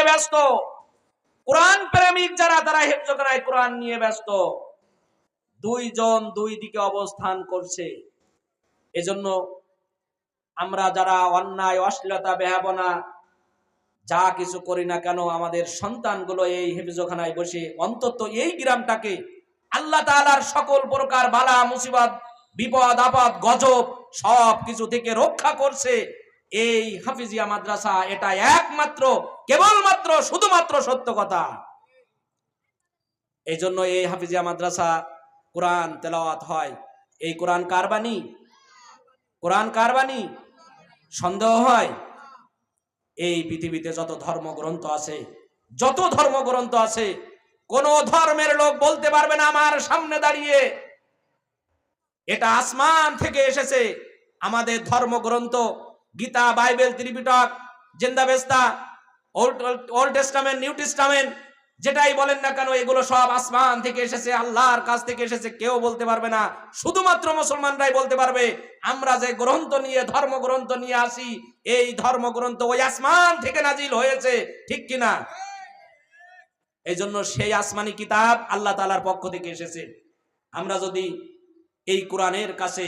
ব্যস্ত, কোরআন প্রেমিক যারা তারা হেফজখানায় কোরআন নিয়ে ব্যস্ত। দুইজন দুই দিকে অবস্থান করছে। এজন্য আমরা যারা অন্যায়, অশ্লীলতা, বেহায়াপনা যা কিছু করি না কেন, আমাদের সন্তানগুলো এই হেফজখানায় বসে অন্তত এই গ্রামটাকে আল্লাহ তাআলার সকল প্রকার বালা মুসিবত, বিপদ আপদ, গজব সব কিছু থেকে রক্ষা করছে এই হাফিজিয়া মাদ্রাসা। এটা একমাত্র, কেবলমাত্র, শুধুমাত্র সত্য কথা। এই জন্য এই হাফিজিয়া মাদ্রাসা কোরআন তেলাওয়াত হয়। এই কোরআন কার বাণী? কোরআন কার বাণী? সন্দেহ হয়? এই পৃথিবীতে যত ধর্মগ্রন্থ আছে, যত ধর্মগ্রন্থ আছে, কোন ধর্মের লোক বলতে পারবে না আমার সামনে দাঁড়িয়ে এটা আসমান থেকে এসেছে। আমাদের ধর্মগ্রন্থ Gita, Bible, Tripitaka, জিন্দাবেস্তা, old testament, new testament, যেটাই বলেন না কেন, এগুলো সব আসমান থেকে এসেছে, আল্লাহর কাছ থেকে এসেছে। কেউ বলতে পারবে না, শুধুমাত্র মুসলমানরাই বলতে পারবে আমরা যে গ্রন্থ নিয়ে, ধর্মগ্রন্থ নিয়ে আসি, এই ধর্মগ্রন্থ ওই আসমান থেকে নাজিল হয়েছে, ঠিক কিনা? এই জন্য সেই আসমানি কিতাব আল্লাহ তাআলার পক্ষ থেকে এসেছে। আমরা যদি এই কোরআনের কাছে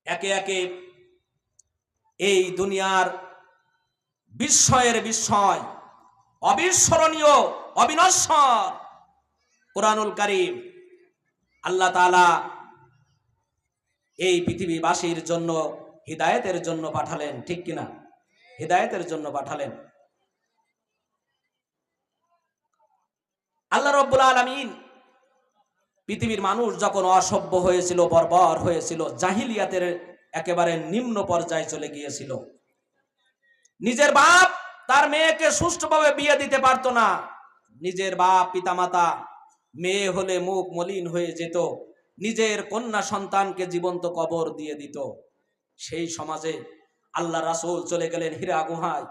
একে একে এই দুনিয়ার বিস্ময়ের বিস্ময়, অবিস্মরণীয়, অবিনশ্বর কোরআনুল কারীম আল্লাহ তাআলা এই পৃথিবীবাসীর জন্য হিদায়াতের জন্য পাঠালেন, ঠিক কিনা? হিদায়াতের জন্য পাঠালেন। আল্লাহ রাব্বুল আলামিন পৃথিবীর মানুষ যখন অসভ্য হয়েছিল, বর্বর হয়েছিল, জাহিলিয়াতের একেবারে নিম্ন পর্যায়ে চলে গিয়েছিল, নিজের বাপ তার মেয়েকে সুষ্ঠুভাবে বিয়ে দিতে পারতো না। নিজের বাপ, পিতামাতা, মেয়ে হলে মুখ মলিন হয়ে যেত, নিজের কন্যা সন্তানকে জীবন্ত কবর দিয়ে দিত। সেই সমাজে আল্লাহ রাসূল চলে গেলেন হীরা গুহায়।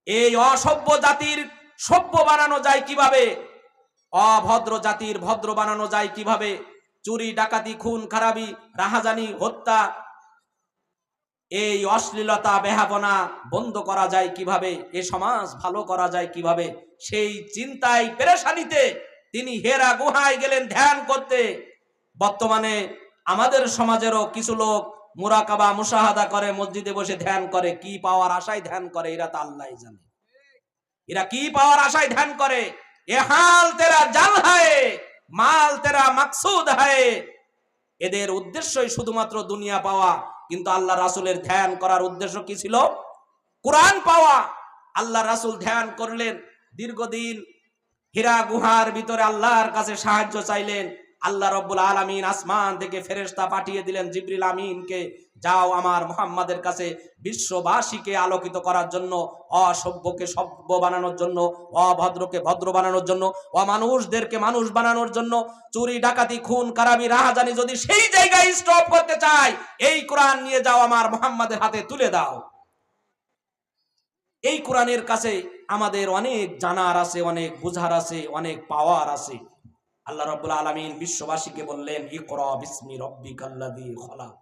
এই অসভ্য জাতির সভ্য বানানো যায় কিভাবে? অভদ্র জাতির ভদ্র বানানো যায় কিভাবে? চুরি, ডাকাতি, খুন খারাপি, রাহাজানি, হত্যা, এই অশ্লীলতা, বেহায়াপনা বন্ধ করা যায় কিভাবে? এ সমাজ ভালো করা যায় কিভাবে? সেই চিন্তায়, পেরেশানিতে তিনি হীরা গুহায় গেলেন ধ্যান করতে। বর্তমানে আমাদের সমাজেরও কিছু লোক মুরাকাবা, মুশাহাদা করে, মসজিদে বসে ধ্যান করে। কি পাওয়ার আশায় ধ্যান করে এরা তা আল্লাহই জানে। এরা কি পাওয়ার আশায় ধ্যান করে? এ হাল তেরা জাল হায়, মাল তেরা মাকসুদ হায়। এদের উদ্দেশ্যই শুধুমাত্র দুনিয়া পাওয়া। কিন্তু আল্লাহ রাসূলের ধ্যান করার উদ্দেশ্য কি ছিল? কোরআন পাওয়া। আল্লাহ রাসূল ধ্যান করলেন দীর্ঘদিন, হীরা গুহার ভিতরে আল্লাহর কাছে সাহায্য চাইলেন। আল্লাহ রাব্বুল আলামিন আসমান থেকে ফেরেশতা পাঠিয়ে দিলেন জিবরিল আমিনকে, যাও আমার মুহাম্মাদের কাছে বিশ্ববাসীকে আলোকিত করার জন্য, অসভ্যকে সভ্য বানানোর জন্য, অভদ্রকে ভদ্র বানানোর জন্য, অমানুষদেরকে মানুষ বানানোর জন্য, চুরি, ডাকাতি, খুন খারাপি, রাহাজানি যদি সেই জায়গায় স্টপ করতে চায়, এই কোরআন নিয়ে যাও, আমার মুহাম্মাদের হাতে তুলে দাও। এই কোরআনের কাছে আমাদের অনেক জানার আছে, অনেক বুঝার আছে, অনেক পাওয়ার আছে। আল্লাহ রাব্বুল আলামিন বিশ্ববাসীকে বললেন, ইকরা বিসমি রাব্বিকাল্লাযী খলাক।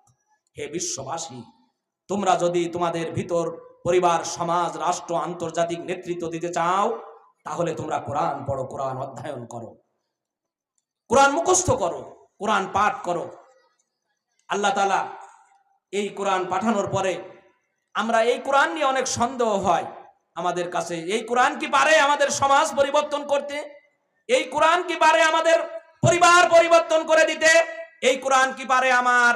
হে বিশ্ববাসী, তোমরা যদি তোমাদের ভিতর পরিবার, সমাজ, রাষ্ট্র, আন্তর্জাতিক নেতৃত্ব দিতে চাও, তাহলে তোমরা কোরআন পড়ো, কোরআন অধ্যয়ন করো, কোরআন মুখস্থ করো, কোরআন পাঠ করো। আল্লাহ তাআলা এই কোরআন পাঠানোর পরে আমরা এই কোরআন নিয়ে অনেক সন্দেহ হয় আমাদের কাছে। এই কোরআন কি পারে আমাদের সমাজ পরিবর্তন করতে? এই কোরআন কি পারে আমাদের পরিবার পরিবর্তন করে দিতে? এই কোরআন কি পারে আমার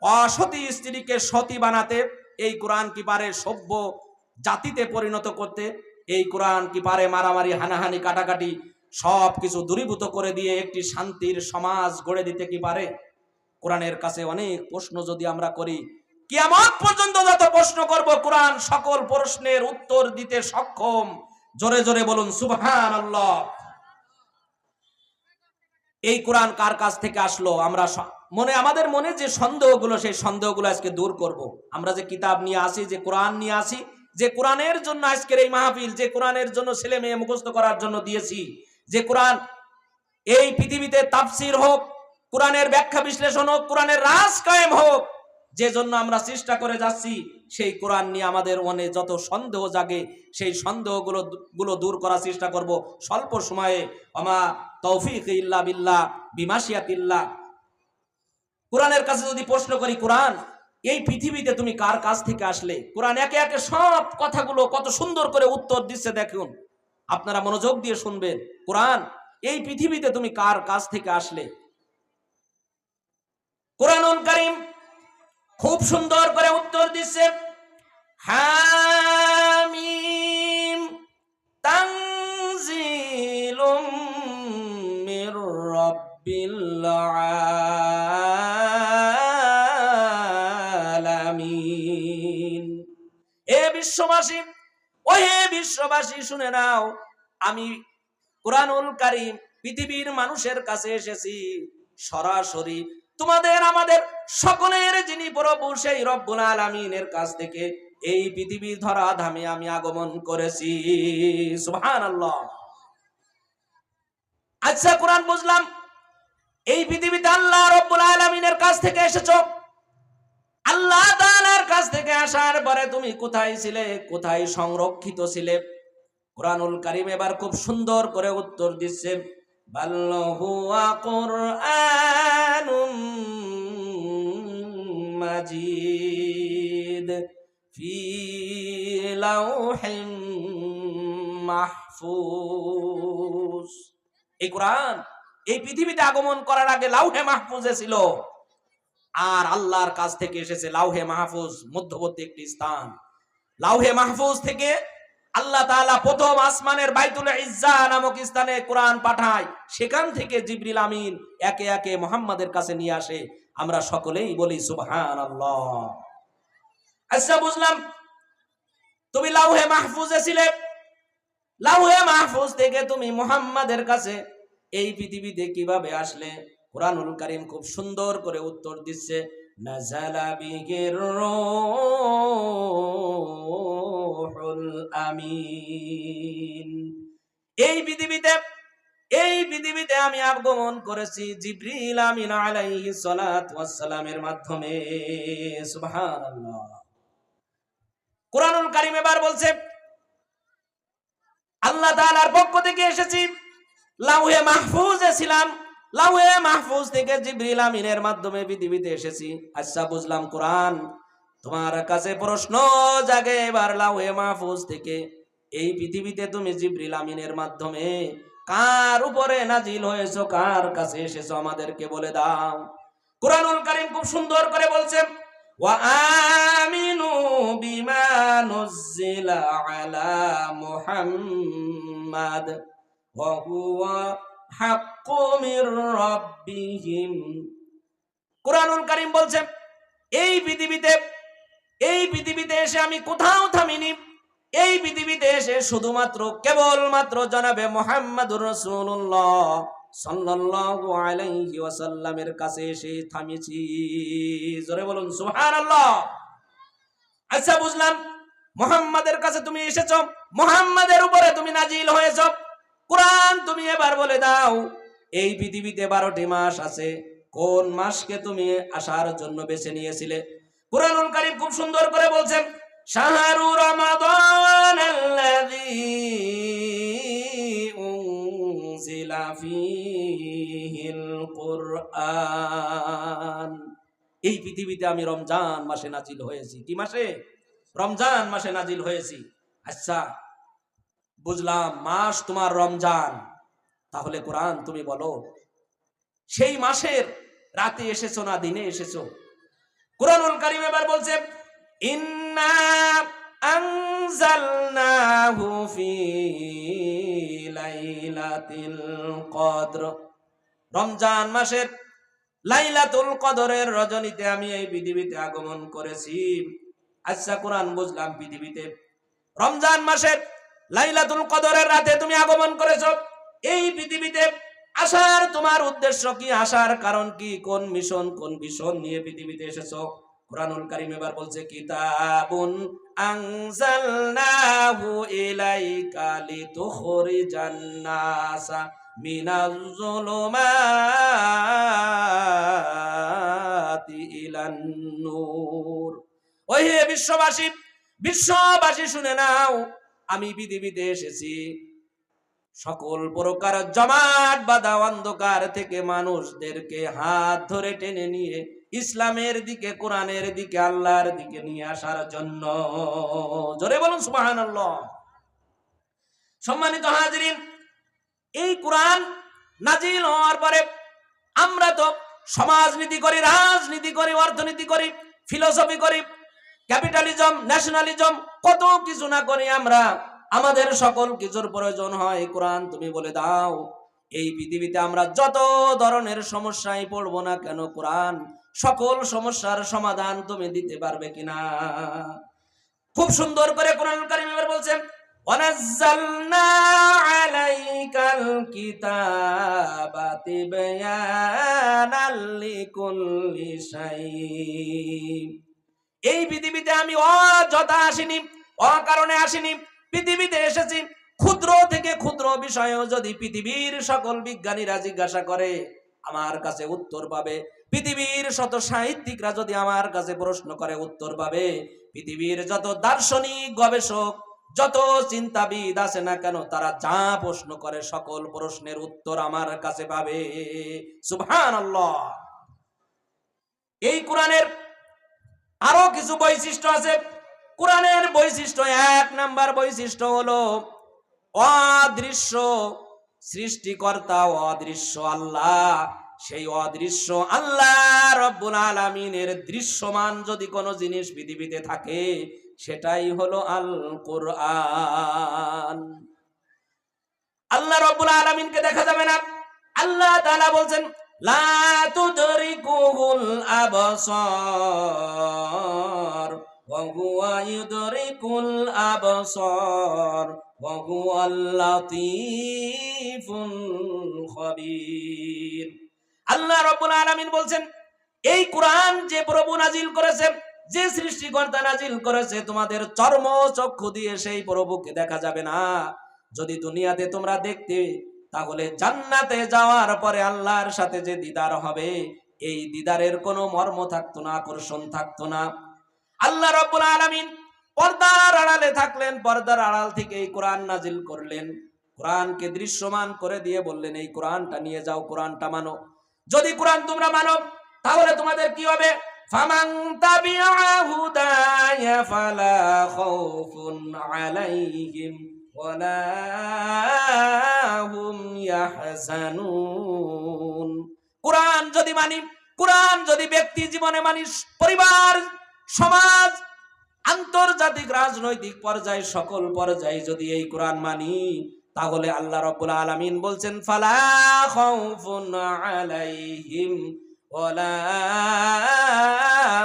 অসতী স্ত্রীকে সতী বানাতে? এই কোরআন কি পারে সভ্য জাতিতে পরিণত করতে? এই কোরআন কি পারে মারামারি, হানাহানি, কাটাকাটি সবকিছু দূরীভূত করে দিয়ে একটি শান্তির সমাজ গড়ে দিতে কি পারে? কোরআনের কাছে অনেক প্রশ্ন যদি আমরা করি, কিয়ামত পর্যন্ত যত প্রশ্ন করব, কোরআন সকল প্রশ্নের উত্তর দিতে সক্ষম। জোরে জোরে বলুন সুবহানাল্লাহ। এই কোরআন কার কাছ থেকে আসলো? আমরা আমাদের মনে যে সন্দেহগুলো, সেই সন্দেহগুলো আজকে দূর করব। আমরা যে কিতাব নিয়ে আসি, যে কোরআন নিয়ে আসি, যে কোরআনের জন্য আজকের এই মাহফিল, যে কোরআনের জন্য ছেলে মেয়ে মুখস্থ করার জন্য দিয়েছি, যে কোরআন এই পৃথিবীতে তাফসীর হোক, কোরআনের ব্যাখ্যা বিশ্লেষণ হোক, কোরআনের রাজ কায়েম হোক, যে জন্য আমরা চেষ্টা করে যাচ্ছি, সেই কোরআন নিয়ে আমাদের মনে যত সন্দেহ জাগে সেই সন্দেহগুলো দূর করার চেষ্টা করব স্বল্প সময়ে। আমা তৌফিক ইল্লা বিল্লাহ বিমাশিয়াতিল্লাহ। কোরআনের কাছে যদি প্রশ্ন করি, কোরআন এই পৃথিবীতে তুমি কার কাছ থেকে আসলে, কোরআন একে একে সব কথাগুলো কত সুন্দর করে উত্তর দিচ্ছে। দেখুন, আপনারা মনোযোগ দিয়ে শুনবেন। কোরআন এই পৃথিবীতে তুমি কার কাছ থেকে আসলে। কোরআনুল কারীম খুব সুন্দর করে উত্তর দিচ্ছে। হামিম তানজিলুম মির রাব্বিল আলামিন। এ বিশ্ববাসী, ও হে বিশ্ববাসী, শুনে নাও, আমি কোরআনুল কারীম পৃথিবীর মানুষের কাছে এসেছি সরাসরি তোমাদের আমাদের সকলের যিনি প্রভু সেই রব্বুল আলামিনের কাছ থেকে এই পৃথিবীর ধরা ধামে আমি আগমন করেছি। সুবহানাল্লাহ। আচ্ছা, কোরআন বুঝলাম, এই পৃথিবীতে আল্লাহ রব্বুল আলামিনের কাছ থেকে এসেছো। আল্লাহ তাআলার কাছ থেকে আসার পরে তুমি কোথায় ছিলে, কোথায় সংরক্ষিত ছিলে? কোরআনুল কারীম এবার খুব সুন্দর করে উত্তর দিচ্ছে। বাল হুয়া কুরআনুম মাজিদ ফি লাওহিম মাহফুজ। এই কোরআন এই পৃথিবীতে আগমন করার আগে লাউহে মাহফুজে ছিল, আর আল্লাহর কাছ থেকে এসেছে লাউহে মাহফুজ, মধ্যবর্তী একটি স্থান। লাউহে মাহফুজ থেকে আল্লাহ তাআলা প্রথম আসমানের বাইতুল ইজ্জা নামক স্থানে কোরআন পাঠায়। সেখান থেকে জিবরিল আমিন একে একে মুহাম্মাদের কাছে নিয়ে আসে। আমরা সকলেই বলি সুবহানাল্লাহ। আচ্ছা, বুঝলাম তুমি লাউহে মাহফুজে ছিলে। লাউহে মাহফুজ থেকে তুমি মুহাম্মাদের কাছে এই পৃথিবীতে কিভাবে আসলে? কোরআনুল কারীম খুব সুন্দর করে উত্তর দিচ্ছে। নাযালা বিহির রূহুল আমিন। এই পৃথিবীতে আমি আগমন করেছি জিবরিল আমিন আলাইহিস সালাতু ওয়াস সালামের মাধ্যমে। সুবহানাল্লাহ। কোরআনুল কারীম এবার বলছে, আল্লাহ তাআলার পক্ষ থেকে এসেছি, লাউহে মাহফুজে ছিলাম, লাউহে মাহফুজ থেকে জিবরিল আমিনের মাধ্যমে পৃথিবীতে এসেছি। আচ্ছা, বুঝলাম কোরআন তোমার কাছে প্রশ্ন জাগে এবার, লাউহে মাহফুজ থেকে এই পৃথিবীতে তুমি জিবরিল আমিনের মাধ্যমে কার উপরে নাজিল হয়েছো, কার কাছে এসেছো, আমাদেরকে বলে দাও। কোরআনুল কারীম খুব সুন্দর করে বলছে, ওয়া আমিনু বিমা নুজিলা আলা মুহাম্মাদ ওয়া হুয়া হাক্কু মির রাব্বিহিম। কোরআনুল কারীম বলছে, এই পৃথিবীতে এসে আমি কোথাও থামিনি। এই পৃথিবীতে এসে শুধুমাত্র কেবলমাত্র জনাবে মুহাম্মাদুর রাসূলুল্লাহ সাল্লাল্লাহু আলাইহি ওয়াসাল্লামের কাছে এসে থামেছি। জোরে বলুন সুবহানাল্লাহ। আচ্ছা, বুঝলাম মুহাম্মাদের কাছে তুমি এসেছো, মুহাম্মাদের উপরে তুমি নাজিল হয়েছো। কোরআন তুমি এবার বলে দাও, এই পৃথিবীতে 12টি মাস আছে, কোন মাসকে তুমি আসার জন্য বেছে নিয়েছিলে? কোরআনুল কারীম খুব সুন্দর করে বলছেন, শাহরু রমাদানাল্লাযী উনজিলা ফীহিল কুরআন। এই পৃথিবীতে আমি রমজান মাসে নাজিল হয়েছি। কি মাসে? রমজান মাসে নাজিল হয়েছি। আচ্ছা, বুঝলাম মাস তোমার রমজান। তাহলে কোরআন তুমি বলো, সেই মাসের রাতে এসেছো না দিনে এসেছো? কোরআনুল কারীম এবার বলছে, ইন্না আনজালনাহু ফি লাইলাতিল কদর। রমজান মাসের লাইলাতুল কদরের রজনীতে আমি এই পৃথিবীতে আগমন করেছি। আচ্ছা, কোরআন বুঝলাম পৃথিবীতে রমজান মাসের লাইলাতুল কদরের রাতে তুমি আগমন করেছো। এই পৃথিবীতে আসার তোমার উদ্দেশ্য কি, আসার কারণ কি, কোন মিশন নিয়ে পৃথিবীতে এসেছো? কোরআনুল কারীম এবার বলছে, কিতাবুন আনজালনাহু ইলাইকা লিতুখরিজান নাসা মিনাজ যুলুমাতি ইলান নূর। ওই হে বিশ্ববাসী, বিশ্ববাসী শুনে নাও, আমি পৃথিবীতে এসেছি সকল প্রকার জমাট বাঁধা অন্ধকার থেকে মানুষদেরকে হাত ধরে টেনে নিয়ে ইসলামের দিকে, কোরআনের দিকে, আল্লাহর দিকে নিয়ে আসার জন্য। জোরে বলুন সুবহানাল্লাহ। সম্মানিত হাজিরিন, এই কোরআন নাজিল হওয়ার পরে আমরা তো সমাজনীতি করি, রাজনীতি করি, অর্থনীতি করি, ফিলোসফি করি, ক্যাপিটালিজম, ন্যাশনালিজম, কত কিছু না করি আমরা। আমাদের সকল কিছুর প্রয়োজন হয় কোরআন তুমি বলে দাও। এই পৃথিবীতে আমরা যত ধরনের সমস্যায় পড়বো না কেন, কোরআন সকল সমস্যার সমাধান তুমি দিতে পারবে কিনা। খুব সুন্দর করে কোরআনুল কারীম এবার বলছেন, ওয়ানাজ্জালনা আলাইকাল কিতাবা তিবয়ানাল লিকুল্লি শাই। এই পৃথিবীতে আমি অযথা আসিনি, অকারণে আসিনি। পৃথিবীতে এসেছি ক্ষুদ্র থেকে ক্ষুদ্র বিষয়েও যদি পৃথিবীর সকল বিজ্ঞানীরা জিজ্ঞাসা করে আমার কাছে উত্তর পাবে। পৃথিবীর শত সাহিত্যিকরা যদি আমার কাছে প্রশ্ন করে উত্তর পাবে। পৃথিবীর যত দার্শনিক, গবেষক, যত চিন্তাবিদ আছে না কেন, তারা যা প্রশ্ন করে সকল প্রশ্নের উত্তর আমার কাছে পাবে। সুবহানাল্লাহ। এই কোরআনের আরো কিছু বৈশিষ্ট্য আছে। কোরআনের বৈশিষ্ট্য, এক নাম্বার বৈশিষ্ট্য হলো অদৃশ্য সৃষ্টিকর্তা, অদৃশ্য আল্লাহ। সেই অদৃশ্য আল্লাহ রব্বুল আলামিনের দৃশ্যমান যদি কোনো জিনিস পৃথিবীতে থাকে, সেটাই হলো আল কোরআন। আল্লাহ রব্বুল আলামিনকে দেখা যাবে না। আল্লাহ তাআলা বলছেন, লা তুদরিকুহুল আবসার ওয়া হুয়া ইউদরিকুল আবসার ওয়া হুয়াল লাতীফুল খবীর। আল্লাহ রব্বুল আলামিন বলছেন, এই কোরআন যে প্রভু নাজিল করেছে, যে সৃষ্টিকর্তা নাজিল করেছে, তোমাদের চর্ম চক্ষু দিয়ে সেই প্রভুকে দেখা যাবে না। যদি দুনিয়াতে তোমরা দেখতে, তাহলে জান্নাতে যাওয়ার পরে আল্লাহর সাথে যে দিদার হবে, এই দিদারের কোনো মর্ম থাকতো না, আকর্ষণ থাকতো না। আল্লাহ রাব্বুল আলামিন পর্দার আড়ালে থাকলেন, পর্দার আড়াল থেকে এই কোরআন নাজিল করলেন। কোরআনকে দৃশ্যমান করে দিয়ে বললেন, এই কোরআনটা নিয়ে যাও, কোরআনটা মানো। যদি কোরআন তোমরা মানো, তাহলে তোমাদের কি হবে? ফামান তাবিআ হুদায়া ফালা খাউফুন আলাইহিম ওয়ালা হুম ইয়াহজানুন। কোরআন যদি মানি, কোরআন যদি ব্যক্তি জীবনে মানি, পরিবার, সমাজ, আন্তর্জাতিক রাজনৈতিক পর্যায়ে, সকল পর্যায়ে যদি এই কোরআন মানি, তাহলে আল্লাহ রাব্বুল আলামিন বলছেন, ফালা খাউফুন আলাইহিম ওয়ালা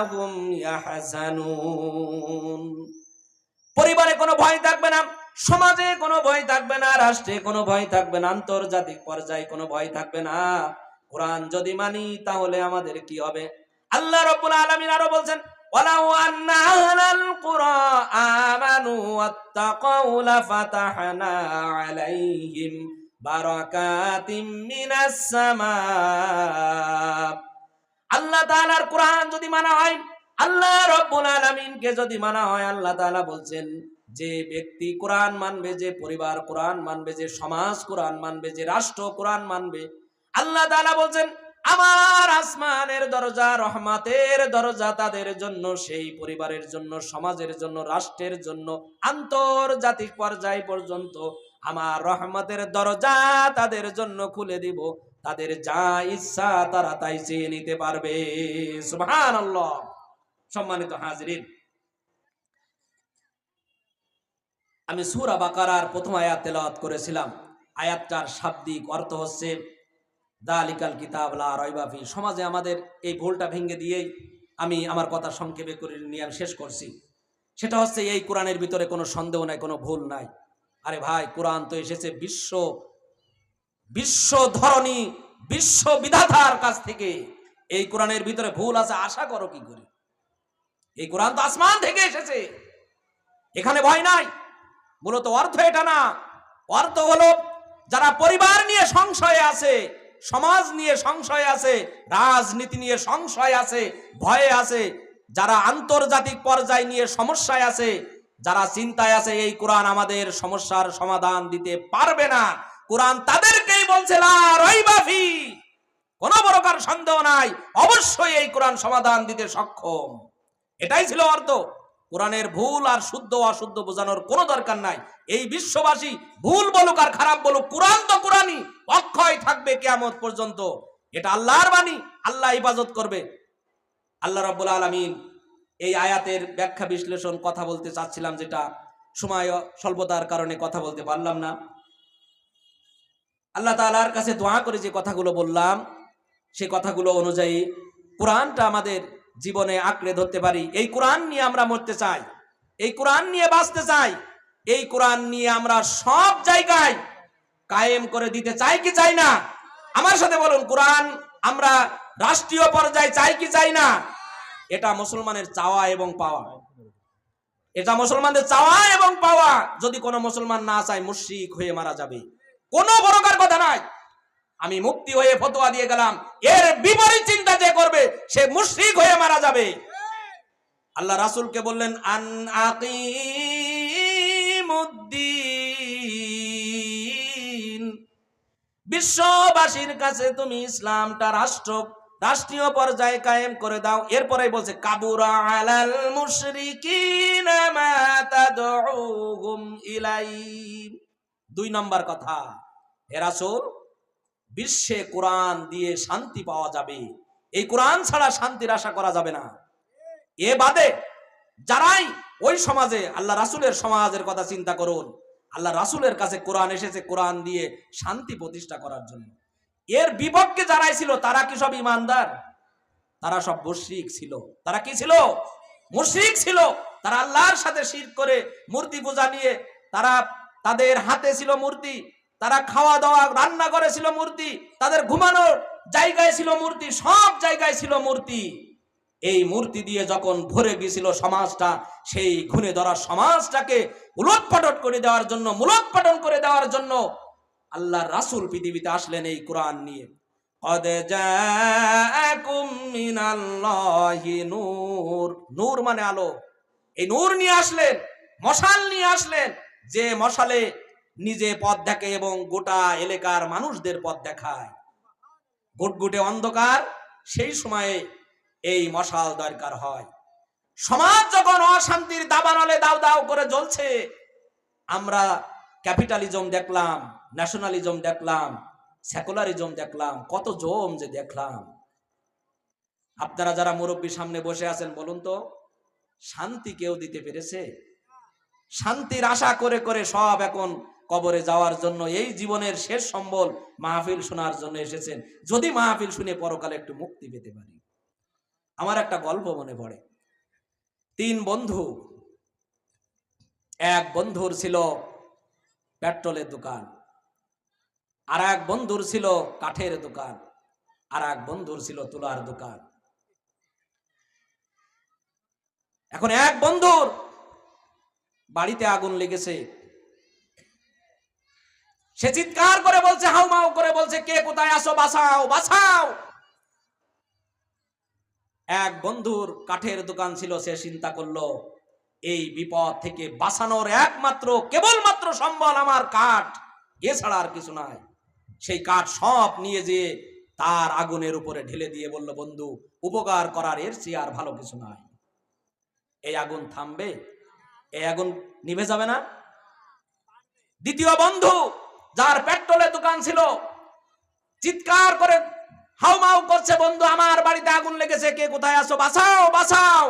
হুম ইয়াহজানুন। পরিবারে কোনো ভয় থাকবে না, সমাজে কোনো ভয় থাকবে না, রাষ্ট্রে কোনো ভয় থাকবে না, আন্তর্জাতিক পর্যায়ে কোনো ভয় থাকবে না। কোরআন যদি মানি, তাহলে আমাদের কি হবে? আল্লাহ রাব্বুল আলামিন আরো বলছেন, ওয়ালাউ আন্না আহলাল কুরা আমানু ওয়াত্তাকাউ লাফাতাহনা আলাইহিম বারাকাতিম মিনাস সামা। আল্লাহ তাআলার কোরআন যদি মানা হয়, আল্লাহ রাব্বুল আলামিনকে যদি মানা হয়, আল্লাহ তাআলা বলছেন, যে ব্যক্তি কোরআন মানবে, যে পরিবার কোরআন মানবে, যে সমাজ কোরআন মানবে, যে রাষ্ট্র কোরআন মানবে, আল্লাহ তাআলা বলছেন, আমার আসমানের দরজা, রহমতের দরজা তাদের জন্য, সেই পরিবারের জন্য, সমাজের জন্য, রাষ্ট্রের জন্য, আন্তর্জাতিক পর্যায় পর্যন্ত আমার রহমতের দরজা তাদের জন্য খুলে দিব। তাদের যা ইচ্ছা তারা তাই চেয়ে নিতে পারবে। সুবহানাল্লাহ। সম্মানিত হাজিরিন, আমি সূরা বাকারার প্রথম আয়াত তেলাওয়াত করেছিলাম। আয়াতটার শাব্দিক অর্থ হচ্ছে যালিকাল কিতাব লা রাইবা ফি। সমাজে আমাদের এই ভুলটা ভেঙে দিয়েই আমি আমার কথা সংক্ষেপে করে নিয়ে আমি শেষ করছি। সেটা হচ্ছে, এই কোরআনের ভিতরে কোনো সন্দেহ নাই, কোনো ভুল নাই। আরে ভাই, কোরআন তো এসেছে বিশ্ব ধরনী, বিশ্ব বিধাতার কাছ থেকে। এই কোরআনের ভিতরে ভুল আছে আশা করো কি করে? এই কোরআন তো আসমান থেকে এসেছে, এখানে ভয় নাই। মূলত অর্থ এটা না। অর্থ হলো, যারা পরিবার নিয়ে সংশয়ে আছে, সমাজ নিয়ে সংশয় আছে, রাজনীতি নিয়ে সংশয় আছে, ভয়ে আছে, যারা আন্তর্জাতিক পর্যায় নিয়ে সমস্যায় আছে, যারা চিন্তায় আছে, এই কোরআন আমাদের সমস্যার সমাধান দিতে পারবে না। কোরআন তাদেরকেই বলছে লা রাইবা ফি, কোনো প্রকার সন্দেহ নাই, অবশ্যই এই কোরআন সমাধান দিতে সক্ষম। এটাই ছিল অর্থ। কোরআনের ভুল আর শুদ্ধ অশুদ্ধ বোঝানোর কোনো দরকার নাই। এই বিশ্ববাসী ভুল বলুক আর খারাপ বলুক, কোরআন তো কোরআনই, অক্ষয় থাকবে কিয়ামত পর্যন্ত। এটা আল্লাহর বাণী, আল্লাহ হেফাজত করবে। আল্লাহ রাব্বুল আলামিন এই আয়াতের ব্যাখ্যা বিশ্লেষণ কথা বলতে চাচ্ছিলাম, যেটা সময় স্বল্পতার কারণে কথা বলতে পারলাম না। আল্লাহ তাআলার কাছে দোয়া করে যে কথাগুলো বললাম, সেই কথাগুলো অনুযায়ী কোরআনটা আমাদের জীবনে আঁকড়ে ধরতে পারি। এই কোরআন নিয়ে আমরা মরতে চাই, এই কোরআন নিয়ে বাঁচতে চাই, এই কোরআন নিয়ে আমরা সব জায়গায় কায়েম করে দিতে চাই কি চাই না? আমার সাথে বলুন, কোরআন আমরা রাষ্ট্রীয় পর্যায়ে চাই কি চাই না? এটা মুসলমানের চাওয়া এবং পাওয়া, এটা মুসলমানদের চাওয়া এবং পাওয়া। যদি কোনো মুসলমান না চায়, মুশরিক হয়ে মারা যাবে, কোনো প্রকার কথা নাই। আমি মুফতি হয়ে ফতোয়া দিয়ে গেলাম, এর বিপরীত চিন্তা যে করবে সে মুশরিক হয়ে মারা যাবে। আল্লাহ রাসূলকে বললেন আন আকিমুদ্দিন, বিশ্ববাসীর কাছে তুমি ইসলামটা রাষ্ট্রীয় পর্যায়ে কায়েম করে দাও। এরপরে বলছে কাবুরা আলাল মুশরিকিনা মা তাদউহুম ইলাইহি। 2 নম্বর কথা, হে রাসূল, বিশ্বে কোরআন দিয়ে শান্তি পাওয়া যাবে, এই কোরআন ছাড়া শান্তির আশা করা যাবে না। এ বাদে যারাই ওই সমাজে, আল্লাহ রাসূলের সমাজের কথা চিন্তা করুন, আল্লাহ রাসূলের কাছে কোরআন এসেছে কোরআন দিয়ে শান্তি প্রতিষ্ঠা করার জন্য। এর বিপক্ষে যারাই ছিল তারা কি সব ইমানদার? তারা সব মুশরিক ছিল। তারা কি ছিল? মুশরিক ছিল। তারা আল্লাহর সাথে শিরক করে মূর্তি পূজা নিয়ে, তাদের হাতে ছিল মূর্তি, তারা খাওয়া দাওয়া রান্না করেছিল মূর্তি, তাদের ঘুমানোর জায়গায় ছিল মূর্তি, সব জায়গায় ছিল মূর্তি। এই মূর্তি দিয়ে যখন ভরে গিয়েছিল সমাজটা, সেই ঘুণে ধরা সমাজটাকে উলটপালট করে দেওয়ার জন্য, মূলোৎপাটন করে দেওয়ার জন্য আল্লাহর রাসূল পৃথিবীতে আসলেন এই কোরআন নিয়ে। কদ জাআকুম মিনাল্লাহি নূর, নূর মানে আলো। এই নূর নিয়ে আসলেন, মশাল নিয়ে আসলেন, যে মশালে নিজে পথ দেখে এবং গোটা এলাকার মানুষদের পথ দেখায়। গুটগুটে অন্ধকার, সেই সময়ে এই মশাল দরকার হয়। সমাজ যখন অশান্তির দাবানলে দাউ দাউ করে জ্বলছে, আমরা ক্যাপিটালিজম দেখলাম, ন্যাশনালিজম দেখলাম, সেকুলারিজম দেখলাম, কত জম যে দেখলাম। আপনারা যারা মুরব্বী সামনে বসে আছেন, বলুন তো, শান্তি কেউ দিতে পেরেছে? শান্তির আশা করে করে সব এখন কবরে যাওয়ার জন্য, এই জীবনের শেষ সম্বল মাহফিল শোনার জন্য এসেছেন। যদি মাহফিল শুনে পরকালে একটু মুক্তি পেতে পারি। আমার একটা গল্প মনে পড়ে। 3 বন্ধু, এক বন্ধুর ছিল পেট্রোলের দোকান, আর এক বন্ধুর ছিল কাঠের দোকান, আর এক বন্ধুর ছিল তুলার দোকান। এখন এক বন্ধুর বাড়িতে আগুন লেগেছে, সে চিৎকার করে বলছে, হাউমাউ করে বলছে, কে কোথায় আসো, বাঁচাও বাঁচাও। এক বন্ধুর কাঠের দোকান ছিল, সে চিন্তা করলো এই বিপদ থেকে বাঁচানোর একমাত্র কেবলমাত্র সম্বল আমার কাঠ, এছাড়া আর কিছু নাই। সেই কাঠ সব নিয়ে যেয়ে তার আগুনের উপরে ঢেলে দিয়ে বলল, বন্ধু, উপকার করার এর চেয়ে আর ভালো কিছু নাই। এই আগুন থামবে? এই আগুন নিভে যাবে না? দ্বিতীয় বন্ধু, যার পেট্রোলের দোকান ছিল, চিৎকার করে হাউমাউ করছে, বন্ধু, আমার বাড়িতে আগুন লেগেছে, কে কোথায় আসো, বাঁচাও বাঁচাও।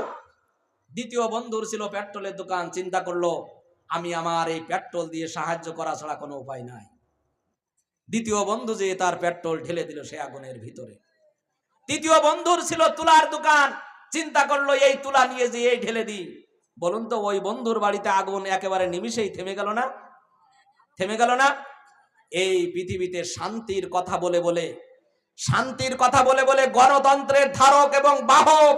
দ্বিতীয় বন্ধুর ছিল পেট্রোলের দোকান, চিন্তা করলো আমি আমার এই পেট্রোল দিয়ে সাহায্য করা ছাড়া কোনো উপায় নাই। দ্বিতীয় বন্ধু যে তার পেট্রোল ঢেলে দিল সে আগুনের ভিতরে। তৃতীয় বন্ধুর ছিল তুলার দোকান, চিন্তা করলো এই তুলা নিয়ে যে এই ঢেলে দিই। বলুন তো, ওই বন্ধুর বাড়িতে আগুন একেবারে নিমিষেই থেমে গেল না? থেমে গেল না? এই পৃথিবীতে শান্তির কথা বলে বলে, শান্তির কথা বলে বলে গণতন্ত্রের ধারক এবং বাহক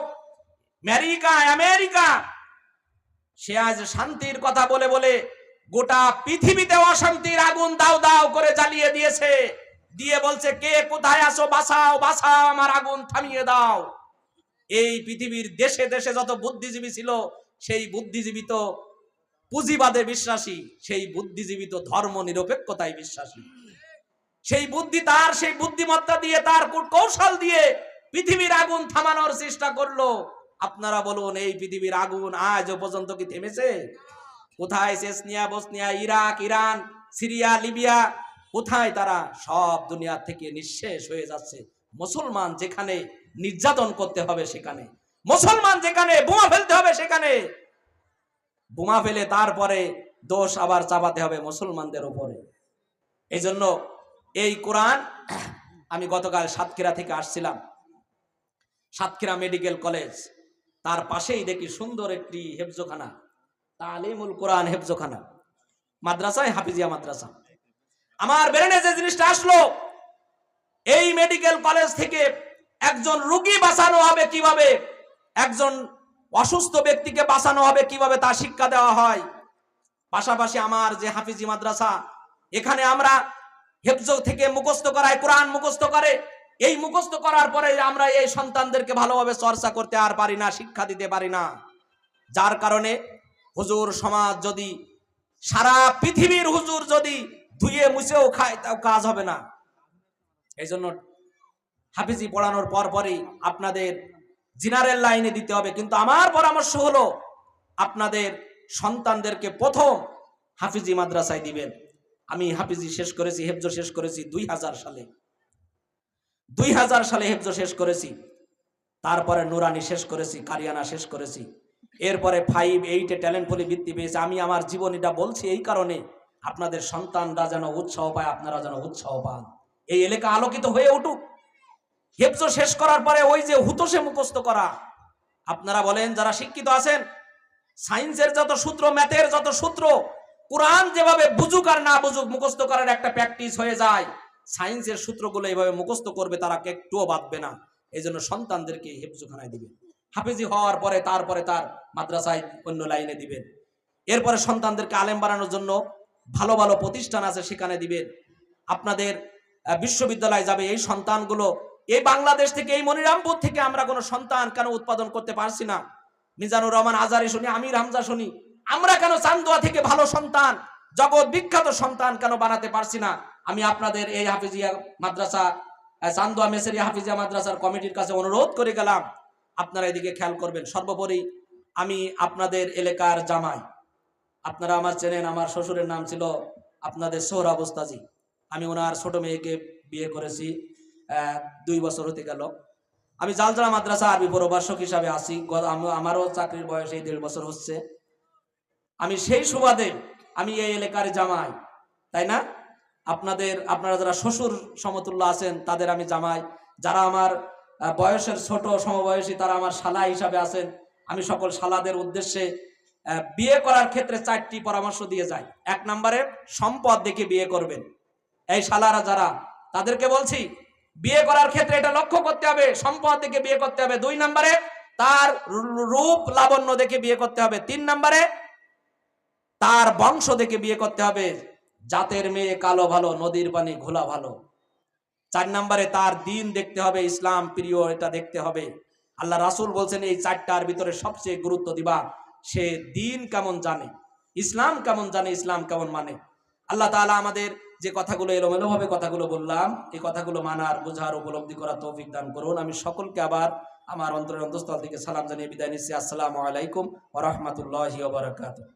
আমেরিকা, সে আজ শান্তির কথা বলে বলে গোটা পৃথিবীতে অশান্তির আগুন দাও দাও করে জ্বালিয়ে দিয়েছে, দিয়ে বলছে, কে কোথায় আসো, বাঁচাও বাঁচাও, আমার আগুন থামিয়ে দাও। এই পৃথিবীর দেশে দেশে যত বুদ্ধিজীবী ছিল, সেই বুদ্ধিজীবী তো পুঁজিবাদে বিশ্বাসী, সেই বুদ্ধিজীবী তো ধর্ম নিরপেক্ষতায় বিশ্বাসী। সেই বুদ্ধিমত্তা দিয়ে, তার কৌশল দিয়ে পৃথিবীর আগুন থামানোর চেষ্টা করলো। আপনারা বলুন, এই পৃথিবীর আগুন আজও পর্যন্ত কি থেমেছে? কোথায় Chechnya, Bosnia, Iraq, Iran, Syria, Libya, কোথায় তারা? সব দুনিয়া থেকে নিঃশেষ হয়ে যাচ্ছে। মুসলমান যেখানে নির্যাতন করতে হবে সেখানে, মুসলমান যেখানে বোমা ফেলতে হবে সেখানে বোমা ফেলে তারপরে দোষ আবার চাপাতে হবে মুসলমানদের উপরে। এই জন্য এই কোরআন, আমি গতকাল সাতক্ষীরা থেকে আসছিলাম, সাতক্ষীরা মেডিকেল কলেজ, তার পাশেই দেখি সুন্দর একটি হেফজখানা, তালিমুল কোরআন হেফজখানা, মাদ্রাসায় হাফিজিয়া মাদ্রাসা। আমার ব্রেনে যে জিনিসটা আসলো, এই মেডিকেল কলেজ থেকে একজন রোগী বাঁচানো হবে কিভাবে, একজন অসুস্থ ব্যক্তিকে বাঁচানো হবে কিভাবে, তা শিক্ষা দেওয়া হয়। পাশাপাশি আমার যে হাফিজি মাদ্রাসা, এখানে আমরা হেফজ থেকে মুখস্থ করাই, কোরআন মুখস্থ করে, এই মুখস্থ করার পরে আমরা এই সন্তানদেরকে ভালোভাবে চর্চা করতে আর পারি না, শিক্ষা দিতে পারি না। যার কারণে হুজুর সমাজ যদি, সারা পৃথিবীর হুজুর যদি ধুয়ে মুছেও খায়, তাও কাজ হবে না। এই জন্য হাফিজি পড়ানোর পরই আপনাদের জেনারেল লাইনে দিতে হবে। কিন্তু আমার পরামর্শ হলো, আপনাদের সন্তানদেরকে প্রথম হাফিজি মাদ্রাসায় দিবেন। আমি হাফিজি শেষ করেছি, হেফজ শেষ করেছি 2000 সালে, 2000 সালে হেফজ শেষ করেছি। তারপরে নুরানি শেষ করেছি, কারিয়ানা শেষ করেছি। এরপরে 5, 8-এ ট্যালেন্ট পুলে বৃত্তি পেয়েছে। আমি আমার জীবনীটা বলছি এই কারণে, আপনাদের সন্তানরা যেন উৎসাহ পায়, আপনারা যেন উৎসাহ পান, এই এলাকা আলোকিত হয়ে উঠুক। হেফজ শেষ করার পরে ওই যে হুতোষে মুখস্থ করা, আপনারা বলেন যারা শিক্ষিত আছেন, সায়েন্সের যত সূত্র, ম্যাথের যত সূত্র, কোরআন যেভাবে বুঝুক আর না বুঝুক মুখস্থ করার একটা প্র্যাকটিস হয়ে যায়, সায়েন্সের সূত্রগুলো এইভাবে মুখস্থ করবে, তারা একটুও বাঁধবে না। এই জন্য সন্তানদেরকে হেফজখানায় দিবেন। হাফিজি হওয়ার পরে তারপরে তার মাদ্রাসায় অন্য লাইনে দিবেন। এরপরে সন্তানদেরকে আলেম বানানোর জন্য ভালো ভালো প্রতিষ্ঠান আছে, সেখানে দিবেন। আপনাদের বিশ্ববিদ্যালয় যাবে এই সন্তানগুলো। এই বাংলাদেশ থেকে, এই মনিরামপুর থেকে আমরা কোনো সন্তান কেন উৎপাদন করতে পারছি না? মিজানুর রহমান আজারি শুনি, আমির হামজা শুনি, আমরা কেন চান্দুয়া থেকে ভালো সন্তান, জগৎ বিখ্যাত সন্তান কেন বানাতে পারছি না? আমি আপনাদের এই হাফিজিয়া মাদ্রাসা, চান্দুয়া মেসেরিয়া হাফিজিয়া মাদ্রাসার কমিটির কাছে অনুরোধ করে গেলাম, আপনারা এদিকে খেয়াল করবেন। সর্বোপরি আমি আপনাদের এলাকার জামাই, আপনারা আমার চেনেন, আমার শ্বশুরের নাম ছিল আপনাদের সোহরাব ওস্তাজি। আমি ওনার ছোট মেয়েকে বিয়ে করেছি, 2 বছর হতে গেল। আমি জালজরা মাদ্রাসা আরবি প্রভাষক হিসাবে আছি, আমারও চাকরির বয়স এই 1.5 বছর হচ্ছে। আমি সেই সুবাদে আমি এই এলাকার জামাই, তাই না? আপনারা যারা শ্বশুর সমতুল্য আছেন তাদের আমি জামাই, যারা আমার বয়সের ছোট সমবয়সী তারা আমার শালা হিসাবে আছেন। আমি সকল শালাদের উদ্দেশ্যে বিয়ে করার ক্ষেত্রে 4টি পরামর্শ দিয়ে যাই। 1 নম্বরে সম্পদ দেখে বিয়ে করবেন। এই শালারা যারা, তাদেরকে বলছি, বিয়ে করার ক্ষেত্রে এটা লক্ষ্য করতে হবে, সম্পদ দেখে বিয়ে করতে হবে। 2 নম্বরে তার রূপ লাবণ্য দেখে বিয়ে করতে হবে। 3 নম্বরে তার বংশ দেখে বিয়ে করতে হবে, জাতের মেয়ে কালো ভালো, নদীর পানি ঘোলা ভালো। 4 নম্বরে তার দিন দেখতে হবে, ইসলাম প্রিয়, এটা দেখতে হবে। আল্লাহ রাসূল বলছেন এই 4টার ভিতরে সবচেয়ে গুরুত্ব দিবা, সে দিন কেমন জানে, ইসলাম কেমন জানে, ইসলাম কেমন মানে। আল্লাহ তাআলা আমাদের যে কথাগুলো এলোমেলো ভাবে কথাগুলো বললাম, এই কথাগুলো মানার, বোঝার, উপলব্ধি করার তৌফিক দান করুন। আমি সকলকে আবার আমার অন্তরের অন্তঃস্থল থেকে সালাম জানিয়ে বিদায় নিচ্ছি। আসসালামু আলাইকুম ওয়া রাহমাতুল্লাহি ওয়া বারাকাতুহু।